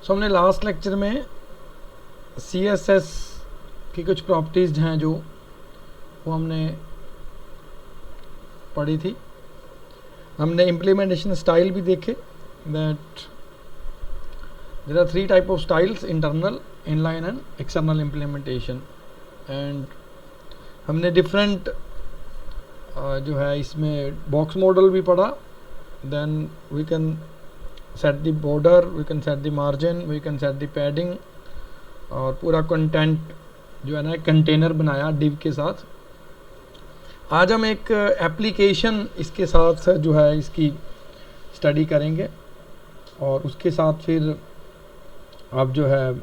हमने last lecture में CSS की कुछ प्रॉपर्टीज़ हैं जो वो हमने पढ़ी थी। हमने इम्प्लीमेंटेशन स्टाइल भी देखे, that there are 3 type of styles, internal, inline and external implementation. And हमने डिफरेंट जो है इसमें बॉक्स मॉडल भी पढ़ा। Then we can set the border, we can set the margin, we can set the padding, और पूरा content जो है ना कंटेनर बनाया डिव के साथ। आज हम एक एप्लीकेशन इसके साथ जो है इसकी स्टडी करेंगे, और उसके साथ फिर आप जो है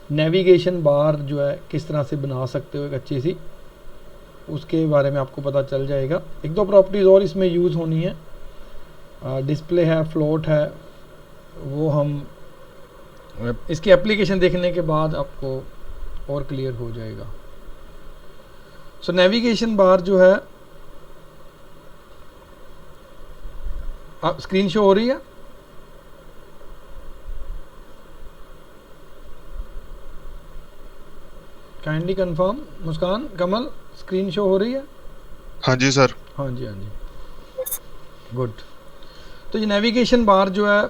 नेविगेशन बार जो है किस तरह से बना सकते हो एक अच्छी सी, उसके बारे में आपको पता चल जाएगा। एक दो प्रॉपर्टीज़ और इसमें यूज़ होनी है, डिस्प्ले है, फ्लोट है, वो हम इसकी एप्लीकेशन देखने के बाद आपको और क्लियर हो जाएगा। सो नेविगेशन बार जो है, स्क्रीन शो हो रही है? Kindly confirm. Muskan, Kamal, screen show हो रही है? हाँ जी सर। हाँ जी, हाँ जी, गुड। तो ये नेविगेशन बार जो है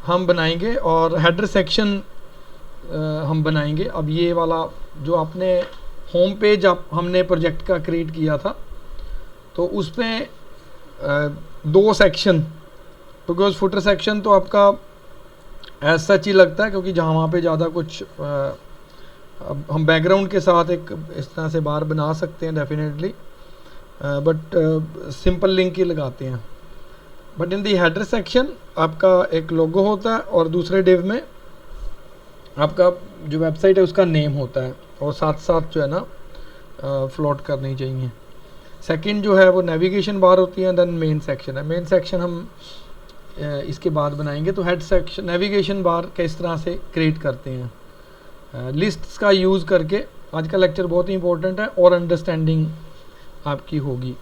हम बनाएंगे, और हेडर सेक्शन हम बनाएंगे। अब ये वाला जो आपने होम पेज हमने प्रोजेक्ट का क्रिएट किया था, तो उसमें 2 सेक्शन, बिकॉज फुटर सेक्शन तो आपका एज सच ही लगता है, क्योंकि जहाँ वहाँ पे ज़्यादा कुछ अब हम बैकग्राउंड के साथ एक इस तरह से बार बना सकते हैं डेफिनेटली, बट सिंपल लिंक ही लगाते हैं। But in the header section आपका एक लोगो होता है, और दूसरे डिव में आपका जो वेबसाइट है उसका नेम होता है, और साथ साथ जो है ना फ्लोट करनी चाहिए। सेकंड जो है वो नेविगेशन बार होती है, देन मेन सेक्शन है। मेन सेक्शन हम इसके बाद बनाएंगे। तो हेड सेक्शन नेविगेशन बार किस तरह से क्रिएट करते हैं लिस्ट्स का यूज़ करके। आज का लेक्चर बहुत ही इंपॉर्टेंट है और अंडरस्टैंडिंग आपकी होगी।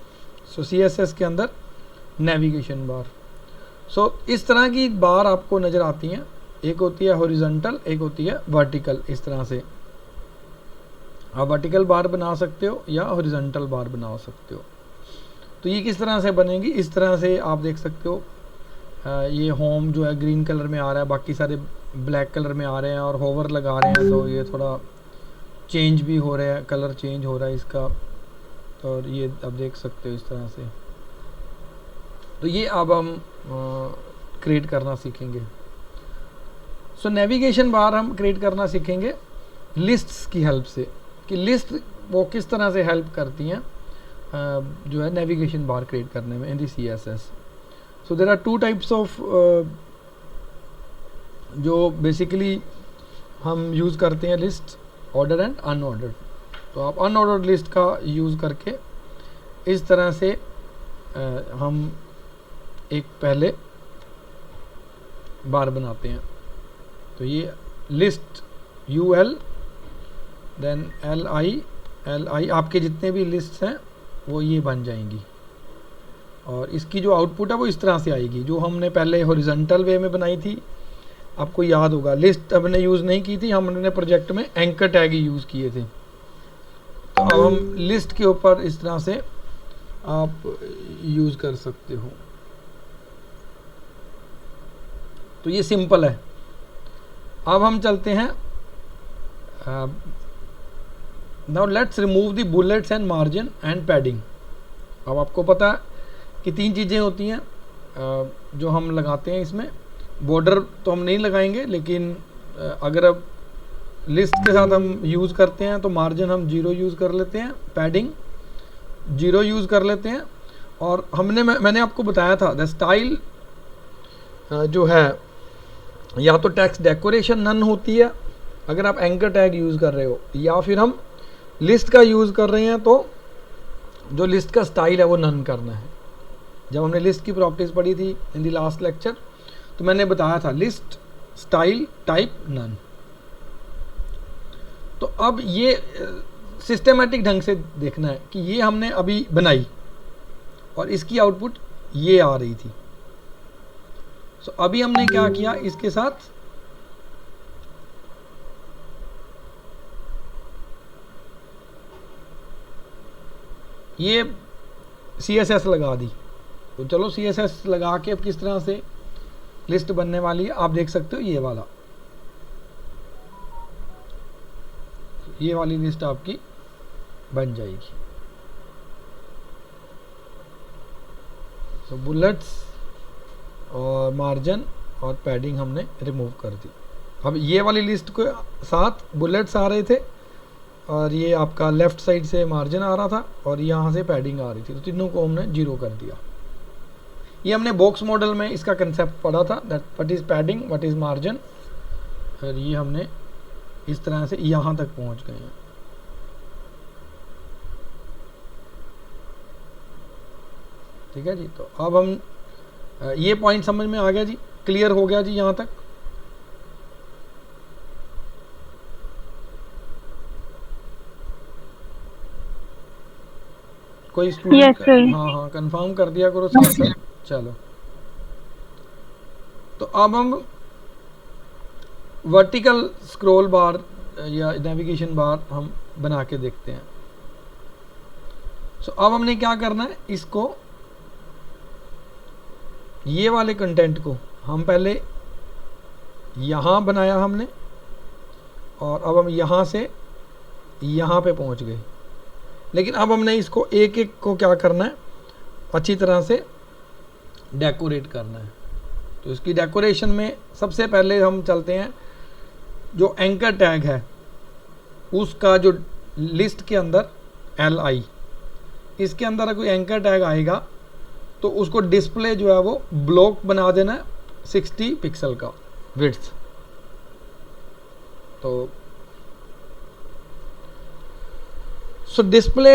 सो CSS के अंदर नेविगेशन बार, सो इस तरह की बार आपको नज़र आती हैं। एक होती है हॉरिजॉन्टल, एक होती है वर्टिकल। इस तरह से आप वर्टिकल बार बना सकते हो या हॉरिजॉन्टल बार बना सकते हो। तो ये किस तरह से बनेगी, इस तरह से आप देख सकते हो। ये होम जो है ग्रीन कलर में आ रहा है, बाकी सारे ब्लैक कलर में आ रहे हैं, और होवर लगा रहे हैं तो ये थोड़ा चेंज भी हो रहा है, कलर चेंज हो रहा है इसका। और ये आप देख सकते हो इस तरह से। तो ये अब हम क्रिएट करना सीखेंगे। सो नेविगेशन बार हम क्रिएट करना सीखेंगे लिस्ट्स की हेल्प से, कि लिस्ट वो किस तरह से हेल्प करती हैं जो है नेविगेशन बार क्रिएट करने में in the CSS। So there are 2 types of जो बेसिकली हम यूज़ करते हैं लिस्ट, ऑर्डर एंड अनऑर्डर्ड। तो आप अनऑर्डर्ड लिस्ट का यूज़ करके इस तरह से हम एक पहले बार बनाते हैं। तो ये लिस्ट UL, देन LI आपके जितने भी लिस्ट हैं वो ये बन जाएंगी, और इसकी जो आउटपुट है वो इस तरह से आएगी। जो हमने पहले हॉरिजॉन्टल वे में बनाई थी, आपको याद होगा, लिस्ट हमने यूज़ नहीं की थी, हमने प्रोजेक्ट में एंकर टैग ही यूज़ किए थे। तो अब हम लिस्ट के ऊपर इस तरह से आप यूज़ कर सकते हो। तो ये सिंपल है। अब हम चलते हैं, now let's remove the bullets and margin and padding. अब आपको पता है कि 3 चीज़ें होती हैं जो हम लगाते हैं इसमें। बॉर्डर तो हम नहीं लगाएंगे, लेकिन अगर अब लिस्ट के साथ हम यूज़ करते हैं तो मार्जिन हम 0 यूज़ कर लेते हैं, पैडिंग 0 यूज़ कर लेते हैं। और मैंने आपको बताया था द स्टाइल जो है या तो टेक्स्ट डेकोरेशन नन होती है अगर आप एंकर टैग यूज़ कर रहे हो, या फिर हम लिस्ट का यूज़ कर रहे हैं तो जो लिस्ट का स्टाइल है वो नन करना है। जब हमने लिस्ट की प्रॉपर्टीज़ पढ़ी थी इन दी लास्ट लेक्चर, तो मैंने बताया था लिस्ट स्टाइल टाइप नन। तो अब ये सिस्टमेटिक ढंग से देखना है कि ये हमने अभी बनाई और इसकी आउटपुट ये आ रही थी। सो अभी हमने क्या किया, इसके साथ ये CSS लगा दी। तो चलो CSS लगा के अब किस तरह से लिस्ट बनने वाली है आप देख सकते हो। ये वाली लिस्ट आपकी बन जाएगी। तो बुलेट्स और मार्जिन और पैडिंग हमने रिमूव कर दी। अब ये वाली लिस्ट के साथ बुलेट्स आ रहे थे और ये आपका लेफ़्ट साइड से मार्जिन आ रहा था और यहाँ से पैडिंग आ रही थी, तो तीनों को हमने जीरो कर दिया। ये हमने बॉक्स मॉडल में इसका कंसेप्ट पढ़ा था, that what is padding, what is margin, और ये हमने इस तरह से यहाँ तक पहुँच गए हैं। ठीक है जी। तो अब हम ये पॉइंट समझ में आ गया जी, क्लियर हो गया जी यहाँ तक। कोई स्टूडेंट? हाँ, कंफर्म कर दिया करो साथ साथ। चलो, तो अब हम वर्टिकल स्क्रॉल बार या नेविगेशन बार हम बना के देखते हैं। अब हमने क्या करना है, इसको ये वाले कंटेंट को हम पहले यहाँ बनाया हमने और अब हम यहाँ से यहाँ पे पहुँच गए, लेकिन अब हमने इसको एक एक को क्या करना है, अच्छी तरह से डेकोरेट करना है। तो इसकी डेकोरेशन में सबसे पहले हम चलते हैं, जो एंकर टैग है उसका जो लिस्ट के अंदर LI, इसके अंदर कोई एंकर टैग आएगा तो उसको डिस्प्ले जो है वो ब्लॉक बना देना है 60 पिक्सल का विड्थ। तो डिस्प्ले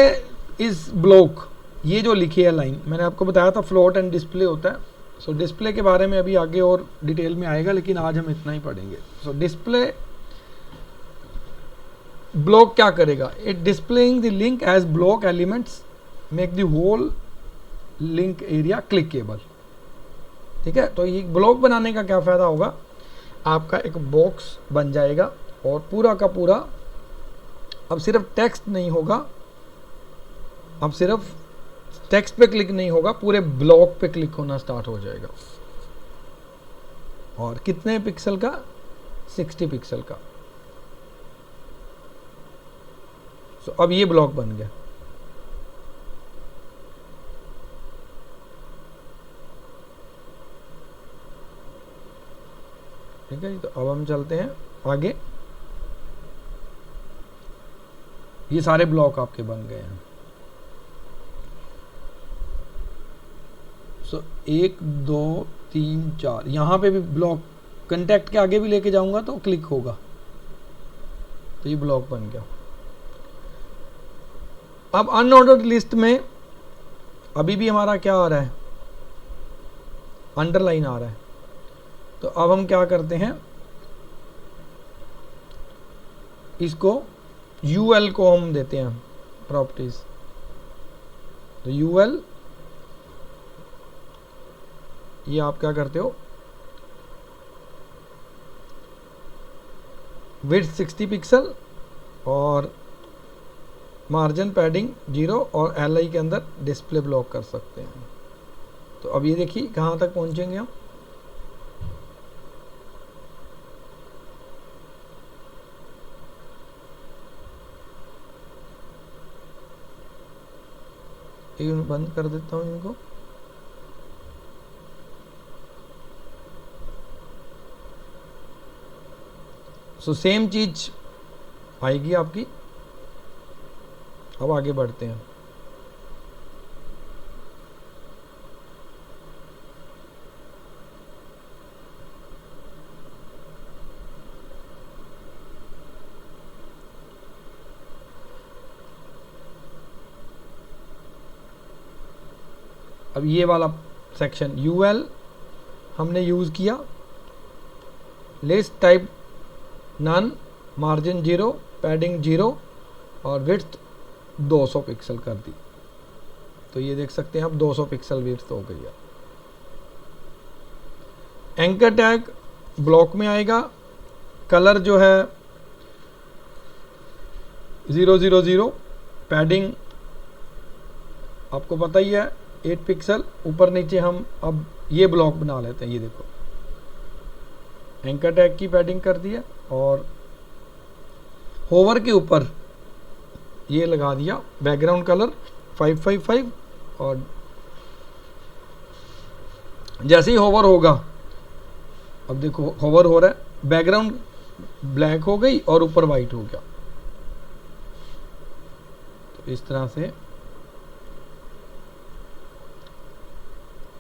इज ब्लॉक, ये जो लिखी है लाइन, मैंने आपको बताया था फ्लोट एंड डिस्प्ले होता है। डिस्प्ले के बारे में अभी आगे और डिटेल में आएगा, लेकिन आज हम इतना ही पढ़ेंगे। डिस्प्ले ब्लॉक क्या करेगा, it displaying the link as block elements make the whole link area clickable. ठीक है, तो ये ब्लॉक बनाने का क्या फ़ायदा होगा, आपका एक बॉक्स बन जाएगा और पूरा का पूरा अब सिर्फ टेक्स्ट नहीं होगा, अब सिर्फ टेक्स्ट पे क्लिक नहीं होगा, पूरे ब्लॉक पे क्लिक होना स्टार्ट हो जाएगा। और कितने पिक्सल का, 60 पिक्सल का। अब ये ब्लॉक बन गया। ठीक है जी। तो अब हम चलते हैं आगे। ये सारे ब्लॉक आपके बन गए हैं। 1 2 3 4 यहाँ पे भी ब्लॉक, कंटेक्ट के आगे भी लेके जाऊंगा तो क्लिक होगा, तो ये ब्लॉक बन गया। अब अनऑर्डर्ड लिस्ट में अभी भी हमारा क्या आ रहा है, अंडरलाइन आ रहा है। तो अब हम क्या करते हैं, इसको UL को हम देते हैं प्रॉपर्टीज। तो UL, ये आप क्या करते हो, विड्थ 60 पिक्सल और मार्जिन पैडिंग 0 और LI के अंदर डिस्प्ले ब्लॉक कर सकते हैं। तो अब ये देखिए कहाँ तक पहुँचेंगे हम। बंद कर देता हूँ इनको। सेम चीज आएगी आपकी। अब आगे बढ़ते हैं। अब ये वाला सेक्शन UL हमने यूज़ किया, list type none, margin 0, padding 0 और विड्थ 200 पिक्सल कर दी। तो ये देख सकते हैं अब 200 पिक्सल विड्थ हो गई है। एंकर टैग ब्लॉक में आएगा, कलर जो है 000, पैडिंग आपको पता ही है 8 पिक्सल ऊपर नीचे। हम अब ये ब्लॉक बना लेते हैं। ये देखो एंकर टैग की पैडिंग कर दिया और होवर के ऊपर ये लगा दिया बैकग्राउंड कलर 555 और जैसे ही होवर होगा, अब देखो होवर हो रहा है, बैकग्राउंड ब्लैक हो गई और ऊपर वाइट हो गया। तो इस तरह से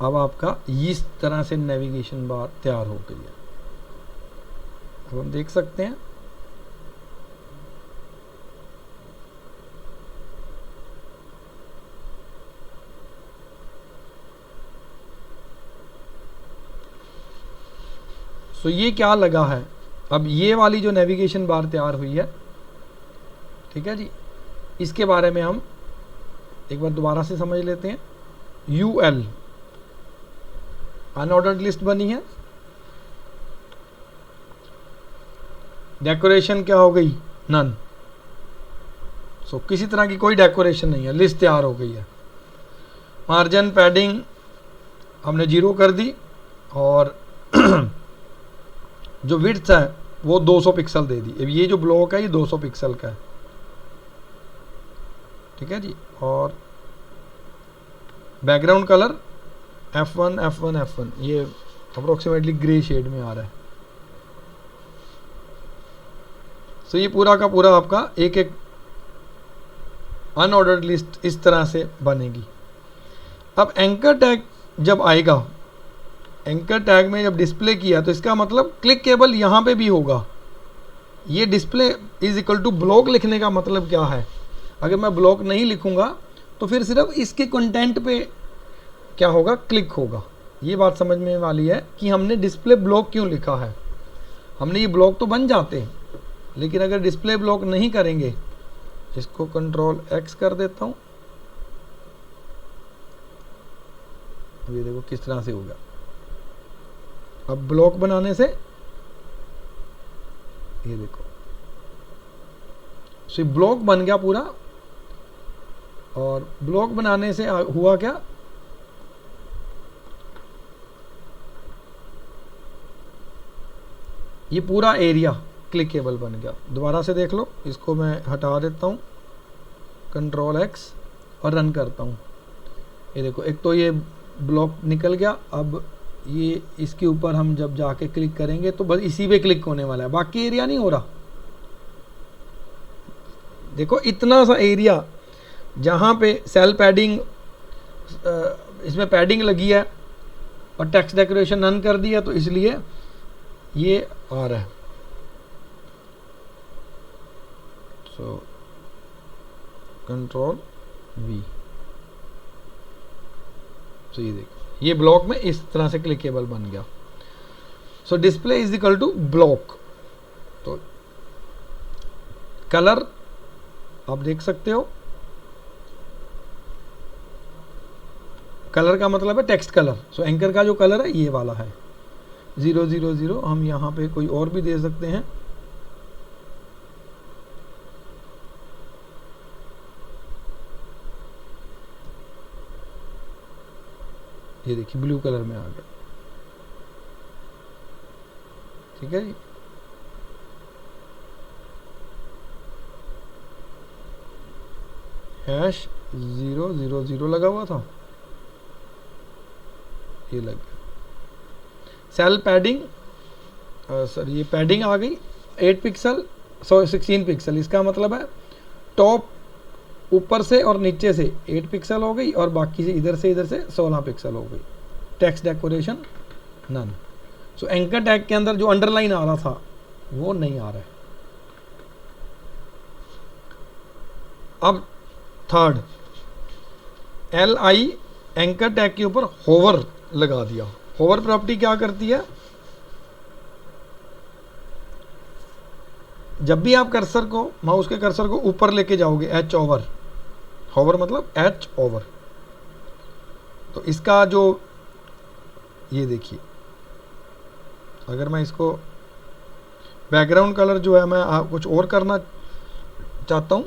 अब आपका इस तरह से नेविगेशन बार तैयार हो गई है। अब हम देख सकते हैं तो ये क्या लगा है। अब ये वाली जो नेविगेशन बार तैयार हुई है, ठीक है जी, इसके बारे में हम एक बार दोबारा से समझ लेते हैं। UL अनऑर्डर्ड लिस्ट बनी है, डेकोरेशन क्या हो गई, नन। सो किसी तरह की कोई डेकोरेशन नहीं है, लिस्ट तैयार हो गई है। मार्जिन पैडिंग हमने 0 कर दी और जो विड्थ है वो 200 पिक्सल दे दी। अब ये जो ब्लॉक है ये 200 पिक्सल का है, ठीक है जी। और background colour F1 F1 F1 ये अप्रोक्सीमेटली ग्रे शेड में आ रहा है। तो ये पूरा का पूरा आपका एक एक अनऑर्डर्ड लिस्ट इस तरह से बनेगी। अब एंकर टैग जब आएगा, एंकर टैग में जब डिस्प्ले किया तो इसका मतलब क्लिकेबल यहाँ पे भी होगा। ये display is equal to block लिखने का मतलब क्या है। अगर मैं ब्लॉक नहीं लिखूंगा तो फिर सिर्फ इसके कंटेंट पे क्या होगा, क्लिक होगा। ये बात समझ में वाली है कि हमने डिस्प्ले ब्लॉक क्यों लिखा है। हमने ये ब्लॉक तो बन जाते हैं, लेकिन अगर डिस्प्ले ब्लॉक नहीं करेंगे, इसको कंट्रोल X कर देता हूँ, ये देखो किस तरह से होगा। अब ब्लॉक बनाने से ये देखो सो ब्लॉक बन गया पूरा। और ब्लॉक बनाने से हुआ क्या, ये पूरा एरिया क्लिकेबल बन गया। दोबारा से देख लो, इसको मैं हटा देता हूँ, कंट्रोल X और रन करता हूँ। ये देखो एक तो ये ब्लॉक निकल गया। अब ये इसके ऊपर हम जब जाके क्लिक करेंगे तो बस इसी पे क्लिक होने वाला है, बाकी एरिया नहीं हो रहा। देखो इतना सा एरिया जहाँ पे सेल पैडिंग, इसमें पैडिंग लगी है और टेक्स्ट डेकोरेशन नन कर दिया, तो इसलिए ये आ रहा है। So control V। तो ये देखो ये ब्लॉक में इस तरह से क्लिकेबल बन गया। So display is equal to block. तो कलर आप देख सकते हो, कलर का मतलब है टेक्स्ट कलर। सो एंकर का जो कलर है ये वाला है 000। हम यहाँ पे कोई और भी दे सकते हैं। ये देखिए ब्लू कलर में आ गया, ठीक है जी। #000 लगा हुआ था, ये लग गया। सेल पैडिंग, सर ये पैडिंग आ गई 8 पिक्सल 16 पिक्सल। इसका मतलब है टॉप ऊपर से और नीचे से 8 पिक्सल हो गई और बाकी से इधर से 16 पिक्सल हो गई। Text decoration none. So anchor tag के अंदर जो अंडरलाइन आ रहा था वो नहीं आ रहा है। अब थर्ड LI एंकर टैग के ऊपर होवर लगा दिया। होवर प्रॉपर्टी क्या करती है, जब भी आप कर्सर को, माउस के कर्सर को ऊपर लेके जाओगे, H ओवर, होवर मतलब H ओवर, तो इसका जो ये देखिए, अगर मैं इसको बैकग्राउंड कलर जो है मैं कुछ और करना चाहता हूं,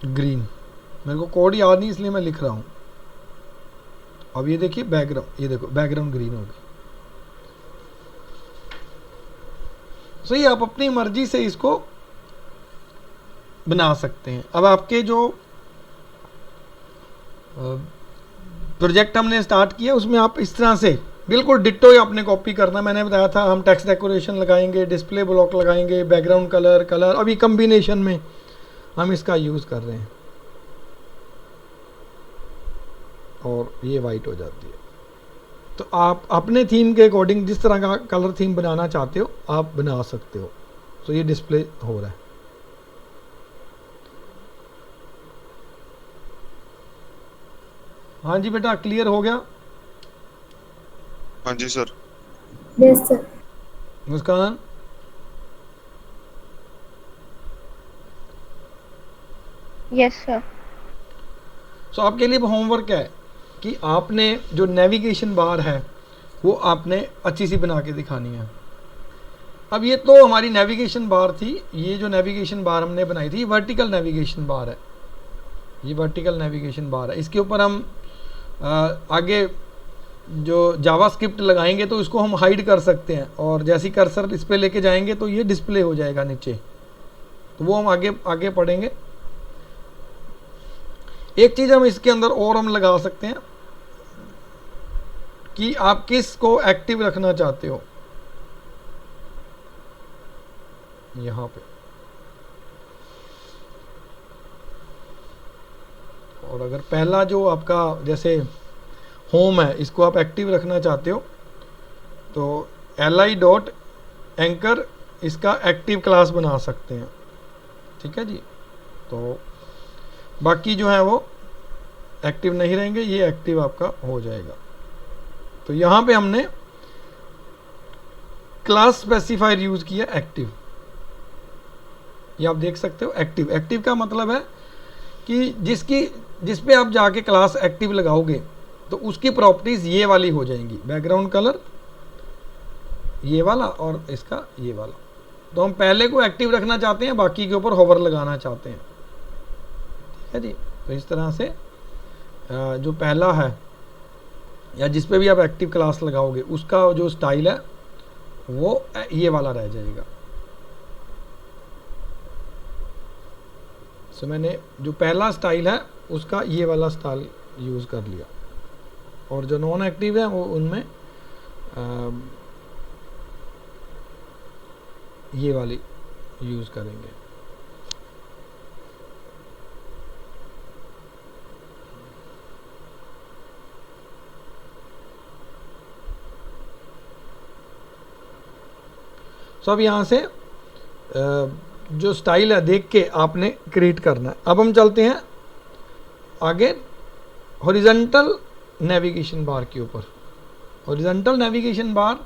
ग्रीन, मेरे को कोड याद नहीं इसलिए मैं लिख रहा हूँ। अब ये देखिए बैकग्राउंड, ये देखो बैकग्राउंड ग्रीन हो गई। सो ये आप अपनी मर्जी से इसको बना सकते हैं। अब आपके जो प्रोजेक्ट हमने स्टार्ट किया उसमें आप इस तरह से बिल्कुल डिट्टो ही आपने कॉपी करना। मैंने बताया था हम टेक्स्ट डेकोरेशन लगाएंगे, डिस्प्ले ब्लॉक लगाएंगे, बैकग्राउंड कलर, अभी कम्बिनेशन में हम इसका यूज़ कर रहे हैं और ये वाइट हो जाती है। तो आप अपने थीम के अकॉर्डिंग जिस तरह का कलर थीम बनाना चाहते हो आप बना सकते हो। तो ये डिस्प्ले हो रहा है। हाँ जी बेटा, क्लियर हो गया? हाँ जी sir. Yes sir. Muskan, yes sir. So आपके लिए होमवर्क है कि आपने जो नेविगेशन बार है वो आपने अच्छी सी बना के दिखानी है। अब ये तो हमारी नेविगेशन बार थी। ये जो नेविगेशन बार हमने बनाई थी वर्टिकल नेविगेशन बार है, ये वर्टिकल नेविगेशन बार है। इसके ऊपर हम आगे जो जावास्क्रिप्ट लगाएंगे तो इसको हम हाइड कर सकते हैं और जैसे ही कर्सर इस पे लेके जाएंगे तो ये डिस्प्ले हो जाएगा नीचे। तो वो हम आगे आगे पढ़ेंगे। एक चीज़ हम इसके अंदर और हम लगा सकते हैं कि आप किस को एक्टिव रखना चाहते हो। यहाँ पे और अगर पहला जो आपका जैसे होम है इसको आप एक्टिव रखना चाहते हो तो li.anchor इसका एक्टिव क्लास बना सकते हैं। ठीक है जी। तो बाकी जो है वो एक्टिव नहीं रहेंगे, ये एक्टिव आपका हो जाएगा। तो यहाँ पे हमने क्लास स्पेसिफायर यूज किया एक्टिव, ये आप देख सकते हो। एक्टिव, एक्टिव का मतलब है कि जिस पे आप जाके क्लास एक्टिव लगाओगे तो उसकी प्रॉपर्टीज ये वाली हो जाएंगी, बैकग्राउंड कलर ये वाला और इसका ये वाला। तो हम पहले को एक्टिव रखना चाहते हैं, बाकी के ऊपर होवर लगाना चाहते हैं। ठीक है जी। तो इस तरह से जो पहला है या जिस पे भी आप एक्टिव क्लास लगाओगे उसका जो स्टाइल है वो ये वाला रह जाएगा। सो मैंने जो पहला स्टाइल है उसका ये वाला स्टाइल यूज़ कर लिया और जो नॉन एक्टिव है वो उनमें ये वाली यूज़ करेंगे। सो अब यहाँ से जो स्टाइल है देख के आपने क्रिएट करना है। अब हम चलते हैं आगे हॉरिजॉन्टल नेविगेशन बार के ऊपर। हॉरिजॉन्टल नेविगेशन बार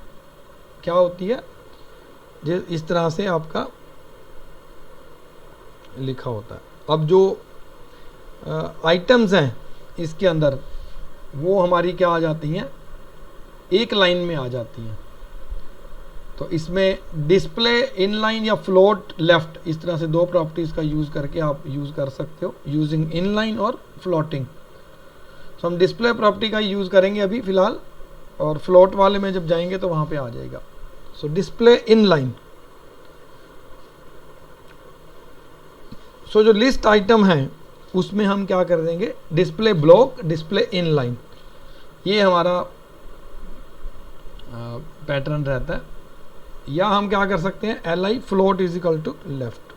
क्या होती है? जो इस तरह से आपका लिखा होता है। अब जो आइटम्स हैं इसके अंदर वो हमारी क्या आ जाती हैं, एक लाइन में आ जाती हैं। तो इसमें डिस्प्ले इनलाइन या फ्लोट लेफ्ट, इस तरह से दो प्रॉपर्टीज़ का यूज़ करके आप यूज़ कर सकते हो, यूजिंग इनलाइन और फ्लोटिंग। तो हम डिस्प्ले प्रॉपर्टी का यूज़ करेंगे अभी फ़िलहाल, और फ्लोट वाले में जब जाएंगे तो वहाँ पे आ जाएगा। सो डिस्प्ले इनलाइन। सो जो लिस्ट आइटम है उसमें हम क्या कर देंगे, डिस्प्ले ब्लॉक, डिस्प्ले इनलाइन, ये हमारा पैटर्न रहता है। या हम क्या कर सकते हैं, li float is equal to left.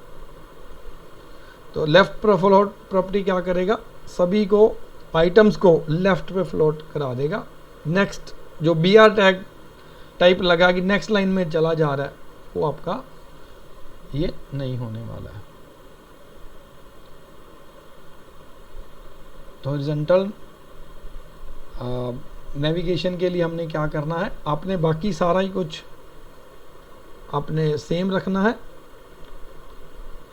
तो लेफ्ट पर फ्लोट प्रॉपर्टी क्या करेगा, सभी को आइटम्स को लेफ्ट पे फ्लोट करा देगा। नेक्स्ट जो br टैग टाइप लगा कि नेक्स्ट लाइन में चला जा रहा है वो आपका ये नहीं होने वाला है। तो हॉरिजॉन्टल नेविगेशन के लिए हमने क्या करना है, आपने बाकी सारा ही कुछ आपने सेम रखना है।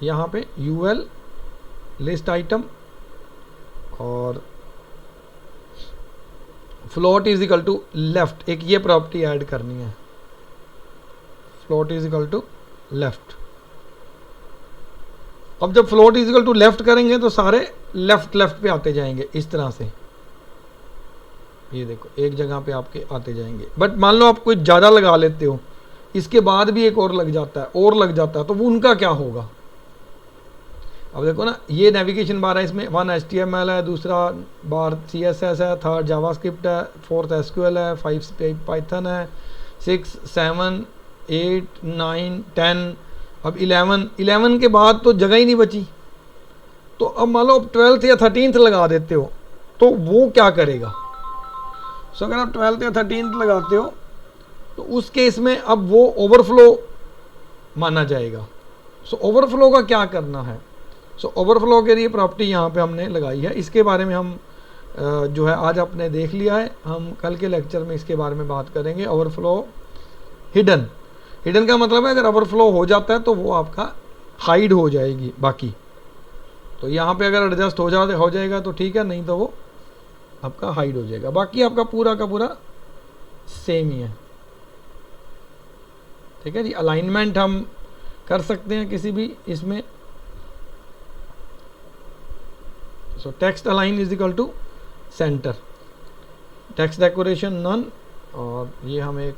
यहाँ पे ul लिस्ट आइटम और float is equal to left, एक ये प्रॉपर्टी ऐड करनी है, float is equal to left. अब जब float is equal to left करेंगे तो सारे लेफ्ट लेफ्ट पे आते जाएंगे इस तरह से, ये देखो एक जगह पे आपके आते जाएंगे। बट मान लो आप कोई ज़्यादा लगा लेते हो, इसके बाद भी एक और लग जाता है और लग जाता है, तो वो उनका क्या होगा। अब देखो ना, ये नेविगेशन बार है, इसमें 1 HTML है, दूसरा बार CSS है, थर्ड जावास्क्रिप्ट है, फोर्थ SQL है, 5 पाइथन है, 6 7 8 9 10, अब 11 के बाद तो जगह ही नहीं बची। तो अब मान लो 12th या 13th लगा देते हो तो वो क्या करेगा। सो अगर आप 12th या 13th लगाते हो तो उस केस में अब वो ओवरफ्लो माना जाएगा। सो ओवरफ्लो का क्या करना है। सो ओवरफ्लो के लिए प्रॉपर्टी यहाँ पे हमने लगाई है, इसके बारे में हम जो है आज आपने देख लिया है, हम कल के लेक्चर में इसके बारे में बात करेंगे। ओवरफ्लो हिडन, हिडन का मतलब है अगर ओवरफ्लो हो जाता है तो वो आपका हाइड हो जाएगी बाकी। तो यहाँ पे अगर एडजस्ट हो जाएगा तो ठीक है, नहीं तो वो आपका हाइड हो जाएगा, बाकी आपका पूरा का पूरा सेम ही है। ठीक है जी। अलाइनमेंट हम कर सकते हैं किसी भी इसमें। So text align is equal to centre, text decoration none, और ये हम एक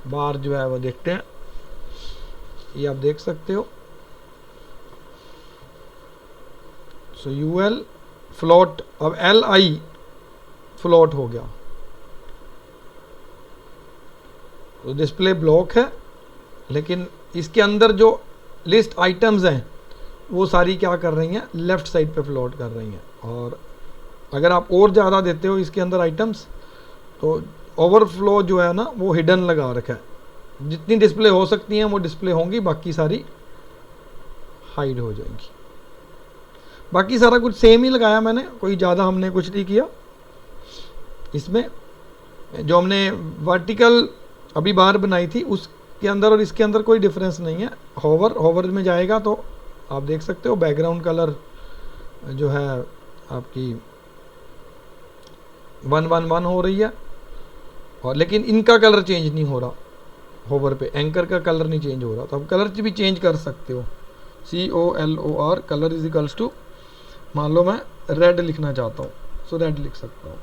बार जो है वो देखते हैं, ये आप देख सकते हो। सो UL फ्लोट, अब LI फ्लोट हो गया, तो डिस्प्ले ब्लॉक है, लेकिन इसके अंदर जो लिस्ट आइटम्स हैं वो सारी क्या कर रही हैं, लेफ्ट साइड पे फ्लोट कर रही हैं। और अगर आप और ज़्यादा देते हो इसके अंदर आइटम्स तो ओवरफ्लो जो है ना वो हिडन लगा रखा है, जितनी डिस्प्ले हो सकती हैं वो डिस्प्ले होंगी, बाकी सारी हाइड हो जाएंगी। बाकी सारा कुछ सेम ही लगाया मैंने, कोई ज़्यादा हमने कुछ नहीं किया। इसमें जो हमने वर्टिकल अभी बार बनाई थी उसके अंदर और इसके अंदर कोई डिफरेंस नहीं है। होवर में जाएगा तो आप देख सकते हो बैकग्राउंड कलर जो है आपकी 111 हो रही है, और लेकिन इनका कलर चेंज नहीं हो रहा। होवर पे एंकर का कलर नहीं चेंज हो रहा, तो आप कलर भी चेंज कर सकते हो। COLOR colour is equals to, मान लो मैं रेड लिखना चाहता हूँ, सो रेड लिख सकता हूँ,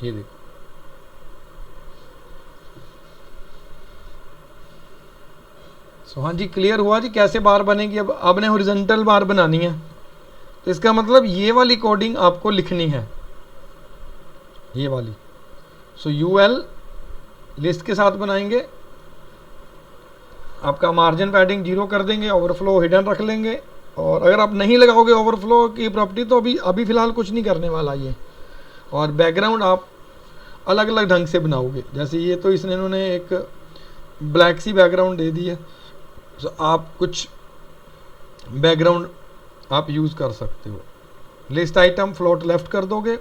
ये देखो। सो हाँ जी, क्लियर हुआ जी कैसे बार बनेगी। अब आपने हॉरिजॉन्टल बार बनानी है तो इसका मतलब ये वाली कोडिंग आपको लिखनी है, ये वाली। सो UL लिस्ट के साथ बनाएंगे, आपका मार्जिन पैडिंग 0 कर देंगे, ओवरफ्लो हिडन रख लेंगे। और अगर आप नहीं लगाओगे ओवरफ्लो की प्रॉपर्टी तो अभी फ़िलहाल कुछ नहीं करने वाला ये। और बैकग्राउंड आप अलग अलग ढंग से बनाओगे, जैसे ये तो इन्होंने एक ब्लैक सी बैकग्राउंड दे दी है, तो आप कुछ बैकग्राउंड आप यूज़ कर सकते हो। लिस्ट आइटम फ्लोट लेफ्ट कर दोगे,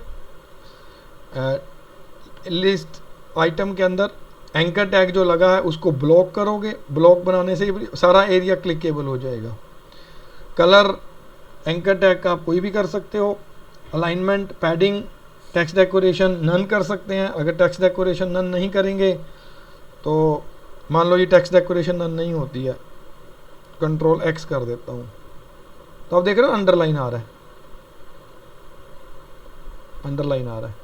लिस्ट आइटम के अंदर एंकर टैग जो लगा है उसको ब्लॉक करोगे, ब्लॉक बनाने से सारा एरिया क्लिकेबल हो जाएगा। कलर एंकर टैग का आप कोई भी कर सकते हो। Alignment, padding, text decoration none कर सकते हैं। अगर टेक्स्ट डेकोरेशन नन नहीं करेंगे तो मान लो ये टेक्स्ट डेकोरेशन नन नहीं होती है, कंट्रोल X कर देता हूँ, तो आप देख रहे हो अंडरलाइन आ रहा है, अंडरलाइन आ रहा है।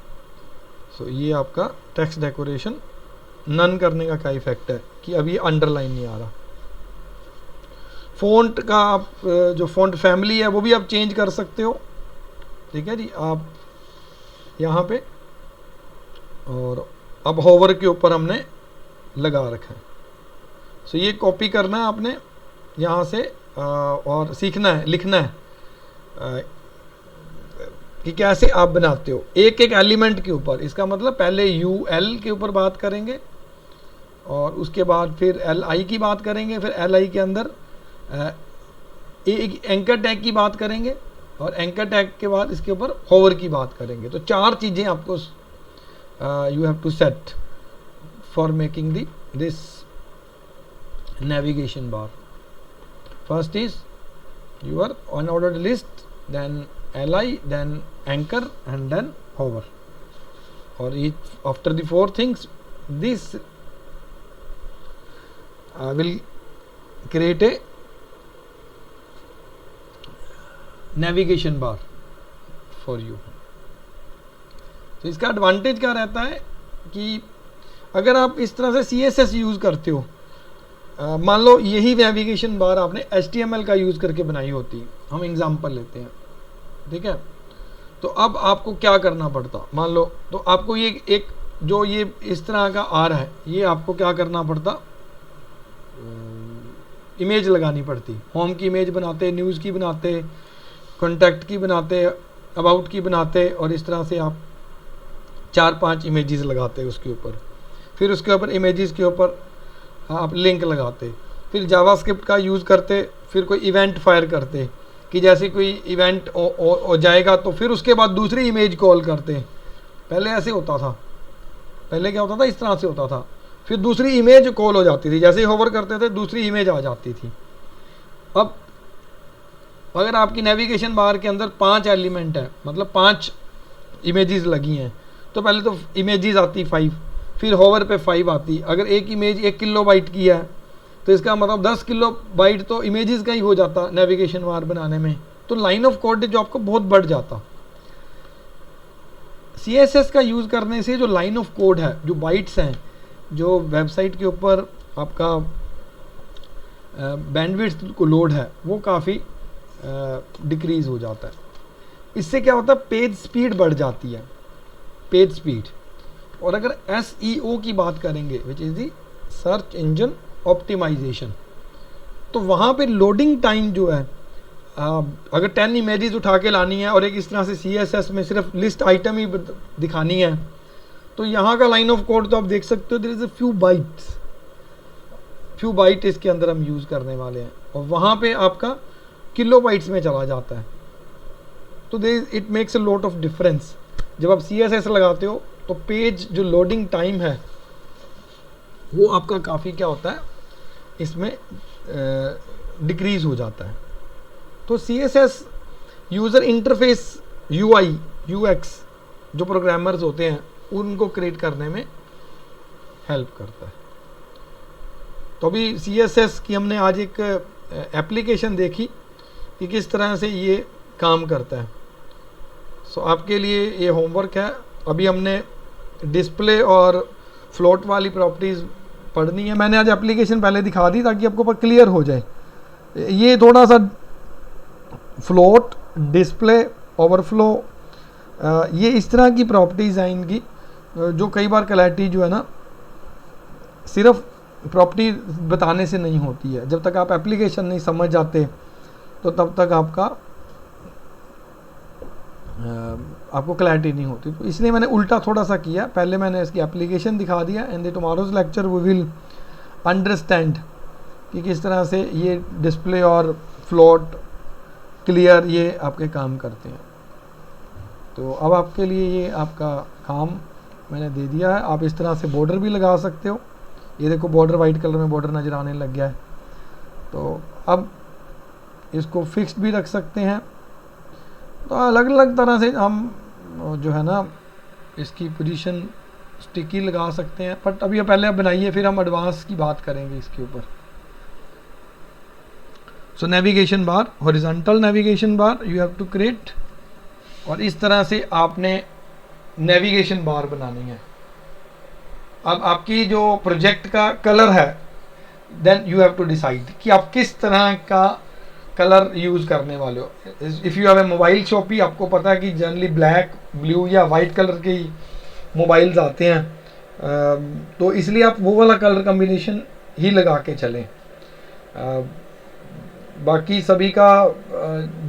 सो ये आपका टेक्स्ट डेकोरेशन नन करने का क्या इफेक्ट है कि अभी अंडरलाइन नहीं आ रहा। फ़ॉन्ट का आप जो फ़ॉन्ट फैमिली है वो भी आप चेंज कर सकते हो। ठीक है जी, आप यहाँ पे, और अब होवर के ऊपर हमने लगा रखा है। सो ये कॉपी करना है आपने यहाँ से, और सीखना है, लिखना है कि कैसे आप बनाते हो एक एक एलिमेंट के ऊपर। इसका मतलब पहले UL के ऊपर बात करेंगे और उसके बाद फिर LI की बात करेंगे, फिर LI के अंदर एक एंकर टैग की बात करेंगे, और एंकर टैग के बाद इसके ऊपर होवर की बात करेंगे। तो 4 चीज़ें आपको you have to set for making this navigation bar. First is your unordered list, then LI, then anchor, and then hover. Or each after the 4 things, this will create a navigation bar for you. तो इसका advantage क्या रहता है कि अगर आप इस तरह से CSS यूज़ करते हो, मान लो यही नेविगेशन बार आपने HTML का यूज़ करके बनाई होती, हम एग्जांपल लेते हैं, ठीक है। तो अब आपको क्या करना पड़ता, मान लो तो आपको ये एक जो ये इस तरह का आ रहा है, ये आपको क्या करना पड़ता, इमेज लगानी पड़ती। होम की इमेज बनाते, न्यूज़ की बनाते, कॉन्टैक्ट की बनाते, अबाउट की बनाते, और इस तरह से आप 4-5 इमेजेस लगाते उसके ऊपर। फिर उसके ऊपर इमेजेस के ऊपर आप लिंक लगाते, फिर जावास्क्रिप्ट का यूज़ करते, फिर कोई इवेंट फायर करते कि जैसे कोई इवेंट हो जाएगा तो फिर उसके बाद दूसरी इमेज कॉल करते। पहले ऐसे होता था, पहले क्या होता था, इस तरह से होता था, फिर दूसरी इमेज कॉल हो जाती थी, जैसे ही होवर करते थे दूसरी इमेज आ जाती थी। अब अगर आपकी नेविगेशन बार के अंदर 5 एलिमेंट है, मतलब 5 इमेजेस लगी हैं, तो पहले तो इमेजेस आती 5, फिर होवर पे 5 आती। अगर एक इमेज 1 किलोबाइट की है तो इसका मतलब 10 किलोबाइट तो इमेजेस का ही हो जाता नेविगेशन बार बनाने में। तो लाइन ऑफ कोड जो आपको बहुत बढ़ जाता। CSS का यूज़ करने से जो लाइन ऑफ कोड है, जो बाइट्स हैं, जो वेबसाइट के ऊपर आपका बैंडविड्थ को लोड है, वो काफ़ी डिक्रीज़ हो जाता है। इससे क्या होता है, पेज स्पीड बढ़ जाती है, पेज स्पीड। और अगर SEO की बात करेंगे, which is the search engine optimisation, तो वहाँ पे लोडिंग टाइम जो है, अगर 10 इमेजेस उठा के लानी है और एक इस तरह से CSS में सिर्फ लिस्ट आइटम ही दिखानी है, तो यहाँ का लाइन ऑफ कोड तो आप देख सकते हो, there is a few byte इसके अंदर हम यूज़ करने वाले हैं, और वहाँ पे आपका किलोबाइट्स में चला जाता है। तो it makes a lot of difference. जब आप CSS लगाते हो तो पेज जो लोडिंग टाइम है वो आपका काफ़ी क्या होता है, इसमें डिक्रीज़ हो जाता है। तो CSS user interface UI UX जो प्रोग्रामर्स होते हैं उनको क्रिएट करने में हेल्प करता है। तो अभी CSS की हमने आज एक एप्लीकेशन देखी कि किस तरह से ये काम करता है। सो आपके लिए ये होमवर्क है। अभी हमने डिस्प्ले और फ्लोट वाली प्रॉपर्टीज़ पढ़नी है। मैंने आज एप्लीकेशन पहले दिखा दी ताकि आपको क्लियर हो जाए। ये थोड़ा सा फ्लोट, डिस्प्ले, ओवरफ्लो, ये इस तरह की प्रॉपर्टीज़ हैं इनकी, जो कई बार क्लैरिटी जो है ना सिर्फ प्रॉपर्टी बताने से नहीं होती है। जब तक आप एप्लीकेशन नहीं समझ जाते तो तब तक आपको क्लैरिटी नहीं होती। तो इसलिए मैंने उल्टा थोड़ा सा किया, पहले मैंने इसकी एप्लीकेशन दिखा दिया, and the tomorrow's lecture we will understand कि किस तरह से ये डिस्प्ले और फ्लोट, क्लियर, ये आपके काम करते हैं। तो अब आपके लिए ये आपका काम मैंने दे दिया है। आप इस तरह से बॉर्डर भी लगा सकते हो। ये देखो बॉर्डर वाइट कलर में बॉर्डर नज़र आने लग गया है। तो अब इसको फिक्स्ड भी रख सकते हैं। तो अलग अलग तरह से हम जो है ना इसकी पोजीशन स्टिकी लगा सकते हैं। बट अभी पहले आप बनाइए, फिर हम एडवांस की बात करेंगे इसके ऊपर। So navigation bar, horizontal navigation bar you have to create, और इस तरह से आपने नेविगेशन बार बनानी है। अब आपकी जो प्रोजेक्ट का कलर है, then you have to decide कि आप किस तरह का कलर यूज़ करने वाले हो। If you have a mobile shop, ही आपको पता है कि जनरली ब्लैक, ब्लू या वाइट कलर के मोबाइल्स आते हैं, तो इसलिए आप वो वाला कलर कम्बिनेशन ही लगा के चलें। बाकी सभी का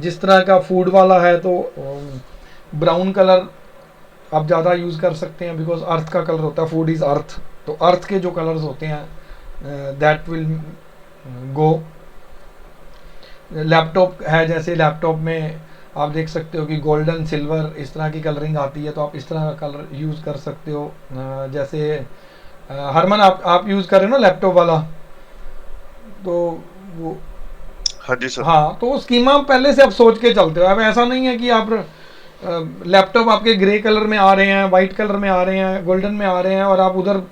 जिस तरह का फूड वाला है तो ब्राउन कलर आप ज़्यादा यूज़ कर सकते हैं, बिकॉज अर्थ का कलर होता है, फूड इज़ अर्थ। तो अर्थ के जो कलर्स होते हैं दैट विल गो। लैपटॉप है, जैसे लैपटॉप में आप देख सकते हो कि गोल्डन, सिल्वर इस तरह की कलरिंग आती है, तो आप इस तरह का कलर यूज़ कर सकते हो। जैसे हरमन आप यूज़ कर रहे हो ना लैपटॉप वाला, तो वो हाँ जी सर। हाँ, तो स्कीमा पहले से आप सोच के चलते हो। अब ऐसा नहीं है कि आप लैपटॉप आपके ग्रे कलर में आ रहे हैं, वाइट कलर में आ रहे हैं, गोल्डन में आ रहे हैं, और आप उधर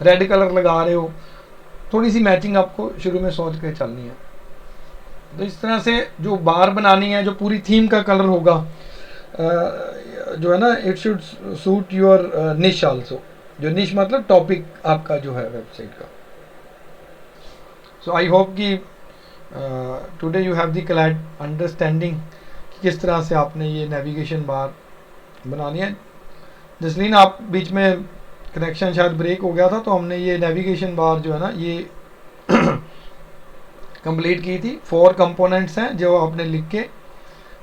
रेड कलर लगा रहे हो। थोड़ी सी मैचिंग आपको शुरू में सोच के चलनी है। तो इस तरह से जो बार बनानी है, जो पूरी थीम का कलर होगा, जो है ना, इट शुड सूट योर निश आल्सो। जो निश मतलब टॉपिक आपका जो है वेबसाइट का। सो आई होप कि today you have the clad understanding कि किस तरह से आपने ये नेविगेशन बार बनानी है। जसलीन, आप बीच में कनेक्शन शायद ब्रेक हो गया था, तो हमने ये नेविगेशन बार जो है ना ये कंप्लीट की थी। 4 कंपोनेंट्स हैं जो आपने लिख के,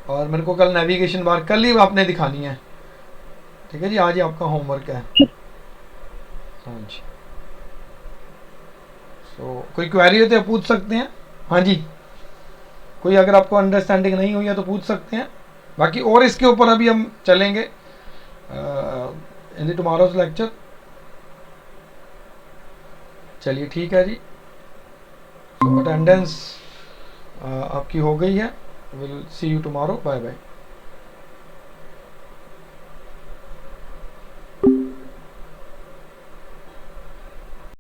और मेरे को कल नेविगेशन बार कल ही आपने दिखानी है, ठीक है जी? आज ही आपका होमवर्क है। हाँ जी। कोई क्वेरी हो तो पूछ सकते हैं। हाँ जी, कोई अगर आपको अंडरस्टैंडिंग नहीं हुई है तो पूछ सकते हैं। बाकी और इसके ऊपर अभी हम चलेंगे इन द टुमारोज लेक्चर। चलिए ठीक है जी। अटेंडेंस आपकी हो गई है। Will see you tomorrow. Bye bye.